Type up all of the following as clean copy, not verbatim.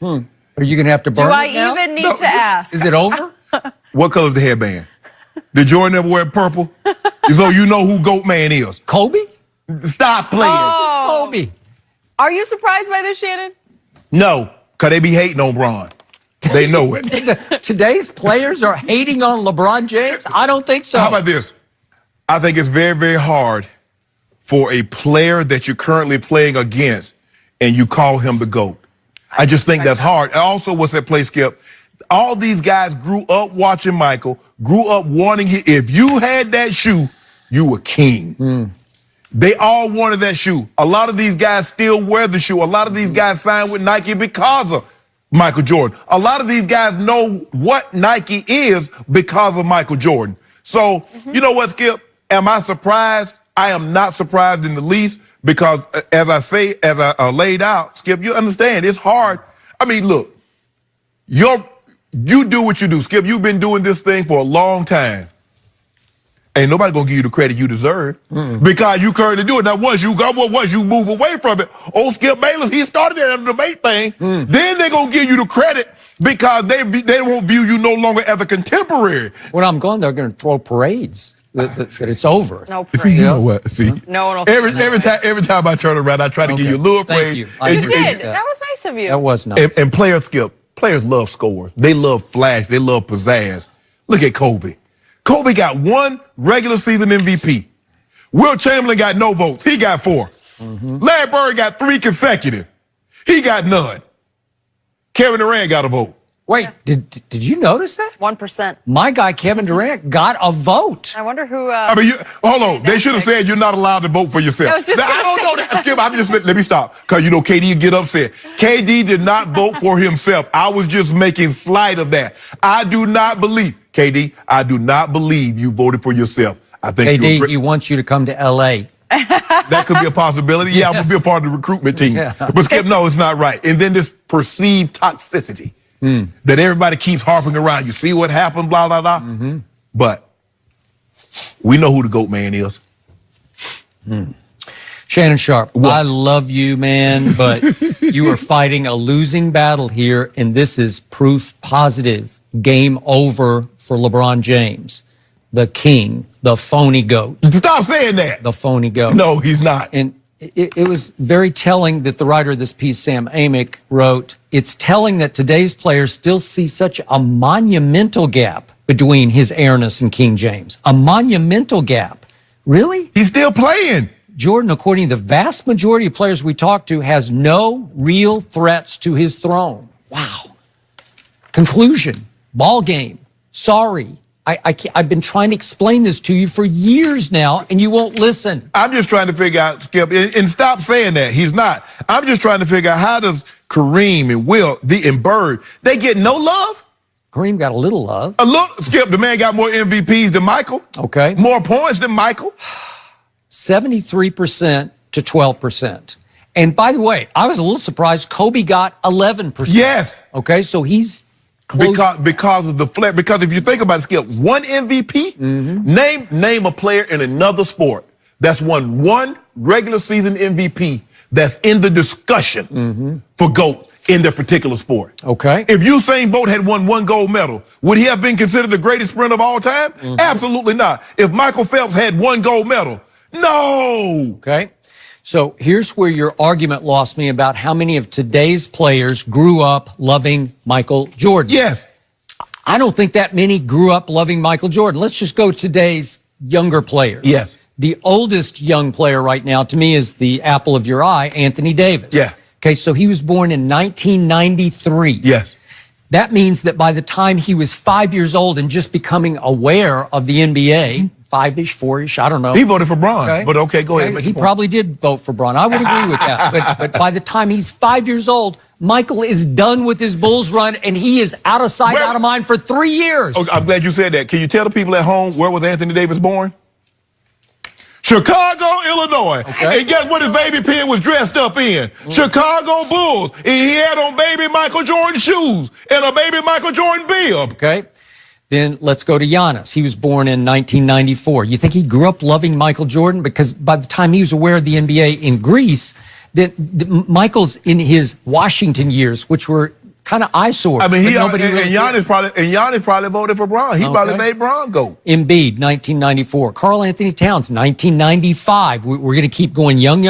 Are you going to have to burn Do it I now? even need to ask? Is it over? What color's the headband? Did Jordan ever wear purple? So you know who GOAT man is. Kobe? Stop playing. Oh. It's Kobe. Are you surprised by this, Shannon? No, because they be hating on Bron. They know it. Today's players are hating on LeBron James? I don't think so. How about this? I think it's very, very hard for a player that you're currently playing against and you call him the GOAT. I just think that's hard. And also, what's that play, Skip? All these guys grew up watching Michael, grew up wanting him. If you had that shoe, you were king. They all wanted that shoe. A lot of these guys still wear the shoe. A lot of these guys signed with Nike because of Michael Jordan. A lot of these guys know what Nike is because of Michael Jordan. So, you know what, Skip? Am I surprised? I am not surprised in the least because, as I laid out, Skip, you understand, it's hard. I mean, look, you do what you do. Skip, you've been doing this thing for a long time. Ain't nobody gonna give you the credit you deserve because you currently do it. Now, once you move away from it, old Skip Bayless, he started that debate thing. Then they're gonna give you the credit because they won't view you no longer as a contemporary. When I'm gone, they're going to throw parades that it's over. No See, praise. you know what? See, No one will. every time I turn around, I try to give you a little Thank praise. you. You did. That was nice of you. That was nice. And players, Skip, players love scores. They love flash. They love pizzazz. Look at Kobe. Kobe got 1 regular season MVP. Will Chamberlain got no votes. He got 4. Larry Bird got 3 consecutive. He got none. Kevin Durant got a vote. Wait, did you notice that? 1%. My guy, Kevin Durant, got a vote. I wonder who. I mean, hold on. They should have said you're not allowed to vote for yourself. I was just I don't gonna know that. Skip, let me stop. Because, you know, KD get upset. KD did not vote for himself. I was just making slight of that. I do not believe, KD, I do not believe you voted for yourself. I think KD, he wants you to come to L.A. that could be a possibility. Yeah, I'm going to be a part of the recruitment team. Yeah. But Skip, no, it's not right. And then this perceived toxicity that everybody keeps harping around. You see what happened, blah, blah, blah. But we know who the GOAT man is. Shannon Sharp, What? I love you, man, but you are fighting a losing battle here, and this is proof positive. Game over for LeBron James, the king, the phony GOAT. Stop saying that. The phony GOAT. No, he's not. And it was very telling that the writer of this piece, Sam Amick, wrote, it's telling that today's players still see such a monumental gap between his airness and King James. A monumental gap. Really? He's still playing. Jordan, according to the vast majority of players we talked to, has no real threats to his throne. Wow. Conclusion, ball game, sorry. I've been trying to explain this to you for years now, and you won't listen. I'm just trying to figure out, Skip, and stop saying that. He's not. I'm just trying to figure out how does Kareem and Wilt and Bird, they get no love? Kareem got a little love. Look, Skip, the man got more MVPs than Michael. Okay. More points than Michael. 73% to 12%. And by the way, I was a little surprised Kobe got 11%. Yes. Okay, so he's close. Because of the flair. Because if you think about it, Skip, 1 MVP, name a player in another sport that's won 1 regular season MVP that's in the discussion for GOAT in their particular sport. Okay. If Usain Bolt had won 1 gold medal, would he have been considered the greatest sprinter of all time? Absolutely not. If Michael Phelps had 1 gold medal, no. Okay. So here's where your argument lost me about how many of today's players grew up loving Michael Jordan. Yes. I don't think that many grew up loving Michael Jordan. Let's just go today's younger players. Yes. The oldest young player right now to me is the apple of your eye, Anthony Davis. Yeah. Okay, so he was born in 1993. Yes. That means that by the time he was 5 years old and just becoming aware of the NBA, 5-ish, 4-ish, I don't know. He voted for Bron, but okay, go ahead. He probably did vote for Bron. I would agree with that. But by the time he's 5 years old, Michael is done with his Bulls run, and he is out of sight, out of mind for 3 years. Okay, I'm glad you said that. Can you tell the people at home where was Anthony Davis born? Chicago, Illinois. Okay. And guess what his baby pen was dressed up in? Chicago Bulls. And he had on baby Michael Jordan shoes and a baby Michael Jordan bib. Okay. Then let's go to Giannis. He was born in 1994. You think he grew up loving Michael Jordan? Because by the time he was aware of the NBA in Greece, that Michael's in his Washington years, which were kind of eyesores. I mean, nobody really Giannis probably voted for Bron. He probably made Bron go. Embiid, 1994. Karl Anthony Towns, 1995. We're going to keep going young.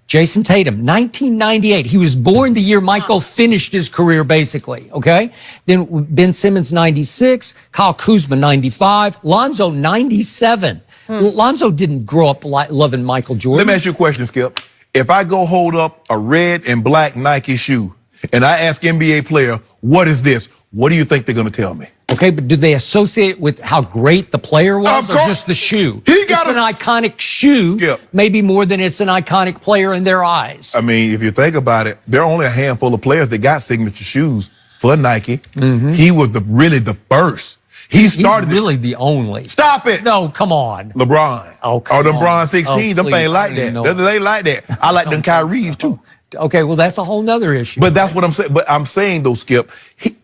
Jason Tatum, 1998. He was born the year Michael finished his career, basically, okay? Then Ben Simmons, 96. Kyle Kuzma, 95. Lonzo, 97. Lonzo didn't grow up loving Michael Jordan. Let me ask you a question, Skip. If I go hold up a red and black Nike shoe and I ask NBA player, what is this? What do you think they're going to tell me? Okay, but do they associate it with how great the player was or just the shoe? It's an iconic shoe, Skip, maybe more than it's an iconic player in their eyes. I mean, if you think about it, there are only a handful of players that got signature shoes for Nike. He was really the first. He's really the only. Stop it. No, come on. LeBron. Oh, come the on. LeBron 16. Them things like that. They like that. I like them Kyrie's too. Okay, well, that's a whole nother issue. But that's what I'm saying. But I'm saying, though, Skip,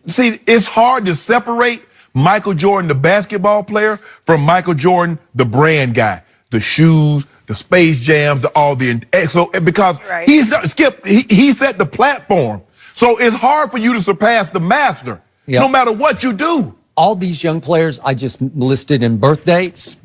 see, it's hard to separate Michael Jordan, the basketball player, from Michael Jordan, the brand guy. The shoes, the Space Jams, because he set the platform. So it's hard for you to surpass the master, no matter what you do. All these young players I just listed in birth date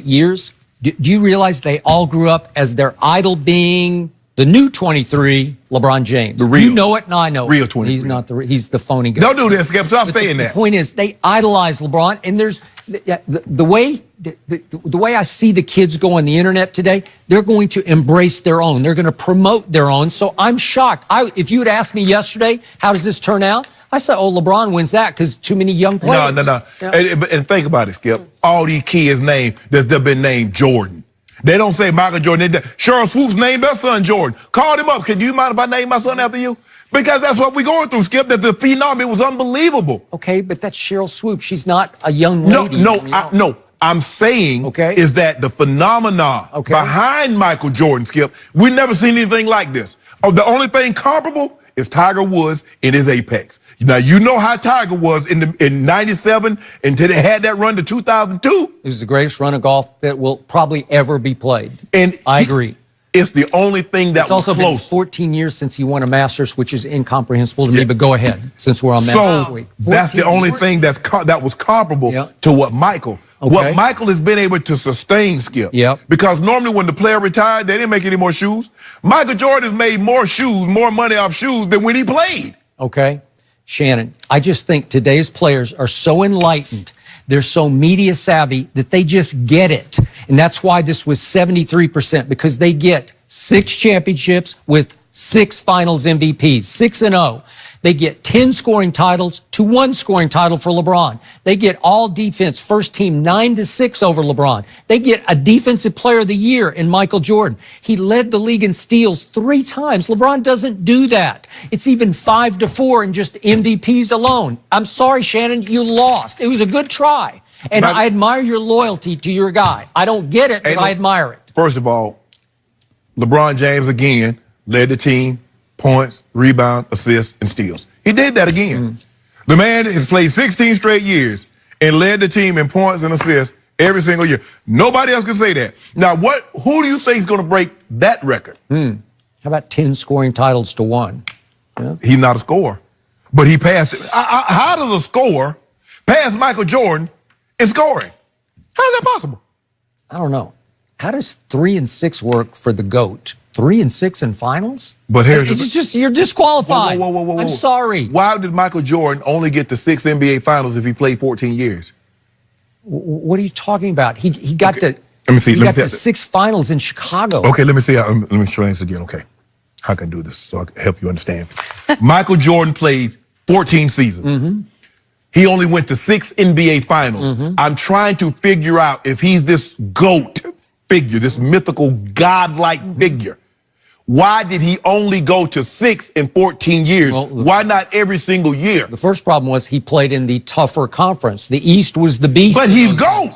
years, do you realize they all grew up as their idol being the new 23, LeBron James? You know it, and I know real it. 23. He's not he's the phony guy. Don't do this, Skip. Stop saying that. The point is, they idolize LeBron, and there's the way I see the kids go on the internet today, they're going to embrace their own. They're going to promote their own. So I'm shocked. If you had asked me yesterday, how does this turn out? I said, oh, LeBron wins that because too many young players. No. Yeah. And think about it, Skip. All these kids they've been named Jordan. They don't say Michael Jordan. Cheryl Swoops named her son Jordan. Called him up. Can you mind if I name my son after you? Because that's what we're going through, Skip. That the phenom, it was unbelievable. Okay, but that's Cheryl Swoops. She's not a young lady. No. I'm saying is that the phenomena behind Michael Jordan, Skip, we've never seen anything like this. The only thing comparable is Tiger Woods in his apex. Now, you know how Tiger was in 97 until they had that run to 2002. It was the greatest run of golf that will probably ever be played. And I agree. It's the only thing that was close. It's also been 14 years since he won a Masters, which is incomprehensible to me, but go ahead, since we're on Masters Week. That's the only thing that was comparable to what Michael. What Michael has been able to sustain, Skip. Because normally when the player retired, they didn't make any more shoes. Michael Jordan has made more shoes, more money off shoes than when he played. Okay. Shannon, I just think today's players are so enlightened, they're so media savvy that they just get it. And that's why this was 73%, because they get 6 championships with 6 finals MVPs, 6-0. They get 10 scoring titles to 1 scoring title for LeBron. They get all defense, first team 9-6 over LeBron. They get a defensive player of the year in Michael Jordan. He led the league in steals 3 times. LeBron doesn't do that. It's even 5-4 in just MVPs alone. I'm sorry, Shannon, you lost. It was a good try. And I admire your loyalty to your guy. I don't get it, but I admire it. First of all, LeBron James again led the team. Points, rebound, assists, and steals. He did that again. The man has played 16 straight years and led the team in points and assists every single year. Nobody else can say that. Now, who do you think is going to break that record? How about 10 scoring titles to 1? He's not a scorer, but he passed it. How does a scorer pass Michael Jordan in scoring? How is that possible? I don't know. How does 3 and 6 work for the GOAT? 3 and 6 in finals? But you're disqualified. Whoa. I'm sorry. Why did Michael Jordan only get to 6 NBA finals if he played 14 years? What are you talking about? He got to Let me see. He got to 6 finals in Chicago. Okay, let me see. Let me try this again. Okay, how can I do this so I can help you understand? Michael Jordan played 14 seasons. He only went to 6 NBA finals. I'm trying to figure out if he's this GOAT figure, this mythical godlike figure. Why did he only go to 6 in 14 years? Well, why not every single year? The first problem was he played in the tougher conference. The East was the beast. But he's GOAT.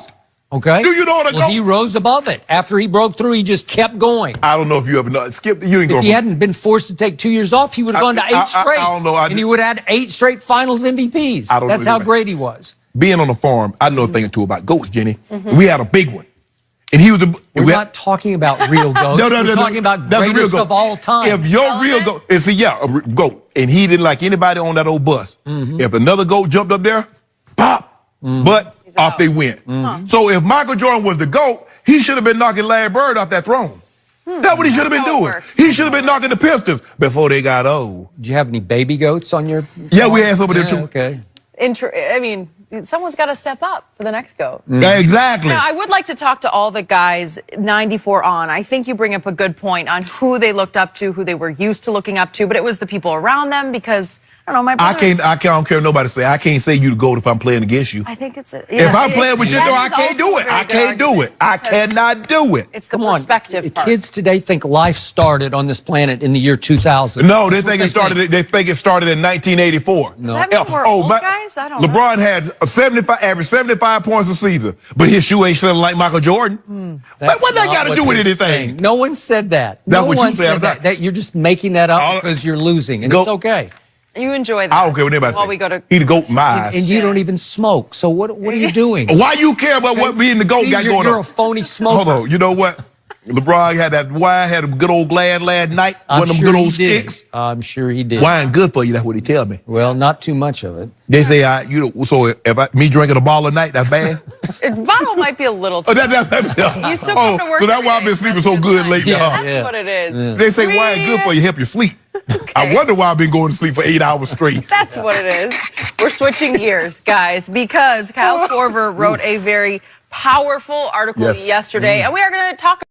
Okay. Do you know what a GOAT? He rose above it. After he broke through, he just kept going. I don't know if you ever know. Skip, you didn't go. If he hadn't been forced to take 2 years off, he would have gone to 8 straight. I don't know. And he would have had 8 straight finals MVPs. That's how great he was. Being on the farm, I know a thing or two about GOATs, Jenny. We had a big one. And he was We're not talking about real GOATs. We're talking about greatest of all time. If your real GOAT, GOAT. and he didn't like anybody on that old bus. If another GOAT jumped up there, pop, but off they went. So if Michael Jordan was the GOAT, he should have been knocking Larry Bird off that throne. That's what he should have been doing. He should have been knocking the Pistons before they got old. Do you have any baby goats on your? Yeah, we had some of them too. Okay. I mean, someone's got to step up for the next GOAT. Yeah, exactly. Now, I would like to talk to all the guys 94 on. I think you bring up a good point on who they looked up to, who they were used to looking up to, but it was the people around them because, I don't know, my brother... I don't care what nobody say. I can't say you the GOAT if I'm playing against you. I think it's... If I'm playing with you, though, I can't do it. I can't do it. I cannot do it. It's the perspective part. Kids today think life started on this planet in the year 2000. No, they think it started in 1984. No. Does that mean we're old guys? I don't know. LeBron had average 75 points a season, but his shoe ain't selling like Michael Jordan. What that got to do with anything? No one said that. That's no what one you said. that. You're just making that up because you're losing, and it's okay. You enjoy that. I don't care what anybody says. He the GOAT in my eyes. And you don't even smoke. So what are you doing? Why you care about what being the GOAT got going on? You're a phony smoker. Hold on. You know what? LeBron had that wine, had a good old glad last night. One of them good old sticks. I'm sure he did. Wine good for you. That's what he tell me. Well, not too much of it. They say, so if me drinking a ball a night, that's bad? A bottle might be a little too You still come to work so that's why I've been sleeping so good lately. That's what it is. Yeah. They say wine good for you, help you sleep. Okay. I wonder why I've been going to sleep for 8 hours straight. That's what it is. We're switching gears, guys, because Kyle Korver wrote a very powerful article yesterday, and we are going to talk